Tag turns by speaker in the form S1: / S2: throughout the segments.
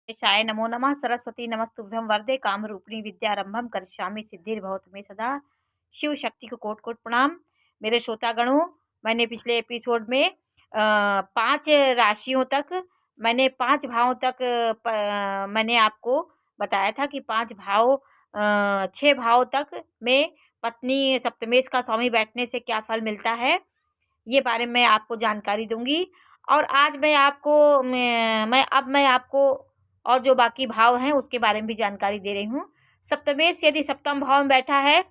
S1: शाय नमो नमः। सरस्वती नमस्तुभ्यं वरदे कामरूपिणी विद्यारंभम करिष्यामि सिद्धिर्भवतु मे सदा। शिव शक्ति को कोटि कोटि प्रणाम। मेरे श्रोतागणों, मैंने पिछले एपिसोड में 5 राशियों तक, मैंने 5 भावों तक मैंने आपको बताया था कि 5 भाव 6 भाव तक में पत्नी सप्तमेश का स्वामी बैठने से क्या फल मिलता है, ये बारे में आपको जानकारी दूंगी। और आज मैं आपको और जो बाकी भाव हैं उसके बारे में भी जानकारी दे रही हूँ। सप्तमेश यदि सप्तम भाव में बैठा है,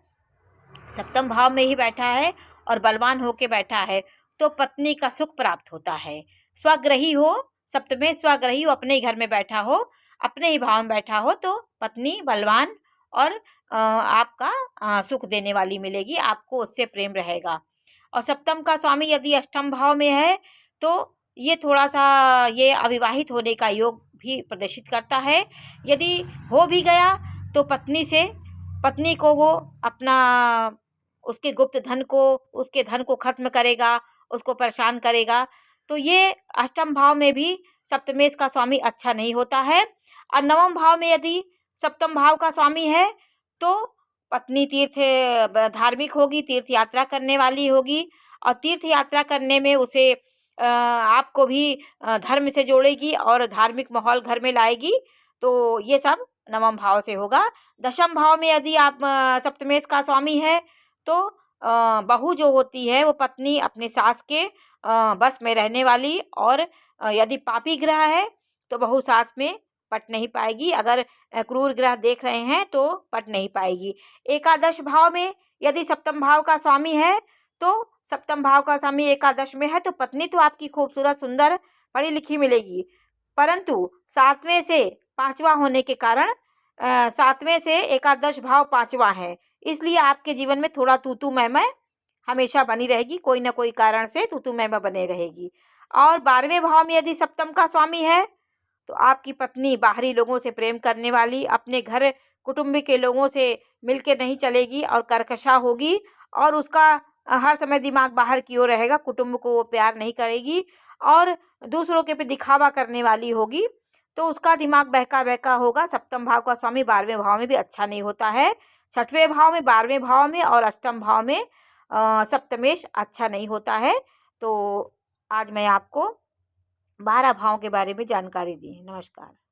S1: सप्तम भाव में ही बैठा है और बलवान होके बैठा है तो पत्नी का सुख प्राप्त होता है। स्वग्रही हो, सप्तमेश स्वग्रही हो, अपने ही घर में बैठा हो, अपने ही भाव में बैठा हो तो पत्नी बलवान और आपका सुख देने वाली मिलेगी, आपको उससे प्रेम रहेगा। और सप्तम का स्वामी यदि अष्टम भाव में है तो ये थोड़ा सा ये अविवाहित होने का योग भी प्रदर्शित करता है। यदि हो भी गया तो पत्नी को वो अपना उसके गुप्त धन को, उसके धन को खत्म करेगा, उसको परेशान करेगा। तो ये अष्टम भाव में भी सप्तमेश का स्वामी अच्छा नहीं होता है। और नवम भाव में यदि सप्तम भाव का स्वामी है तो पत्नी धार्मिक होगी, तीर्थ यात्रा करने वाली होगी और तीर्थ यात्रा करने में उसे आपको भी धर्म से जोड़ेगी और धार्मिक माहौल घर में लाएगी। तो ये सब नवम भाव से होगा। दशम भाव में यदि आप सप्तमेश का स्वामी है तो बहू जो होती है वो पत्नी अपने सास के बस में रहने वाली, और यदि पापी ग्रह है तो बहू सास में पट नहीं पाएगी। अगर क्रूर ग्रह देख रहे हैं तो पट नहीं पाएगी। एकादश भाव में यदि सप्तम भाव का स्वामी है तो सप्तम भाव का स्वामी एकादश में है तो पत्नी तो आपकी खूबसूरत, सुंदर, पढ़ी लिखी मिलेगी, परंतु 7वें से 5वां होने के कारण 7वें से एकादश भाव 5वां है, इसलिए आपके जीवन में थोड़ा तू मैं हमेशा बनी रहेगी, कोई ना कोई कारण से तू मैं बने रहेगी। और 12वें भाव में यदि सप्तम का स्वामी है तो आपकी पत्नी बाहरी लोगों से प्रेम करने वाली, अपने घर कुटुंब के लोगों से मिलके नहीं चलेगी और कर्कशा होगी, और उसका हर समय दिमाग बाहर की ओर रहेगा, कुटुंब को वो प्यार नहीं करेगी और दूसरों के पे दिखावा करने वाली होगी, तो उसका दिमाग बहका बहका होगा। सप्तम भाव का स्वामी 12वें भाव में भी अच्छा नहीं होता है। 6वें भाव में, 12वें भाव में और अष्टम भाव में सप्तमेश अच्छा नहीं होता है। तो आज मैं आपको 12 भावों के बारे में जानकारी दी। नमस्कार।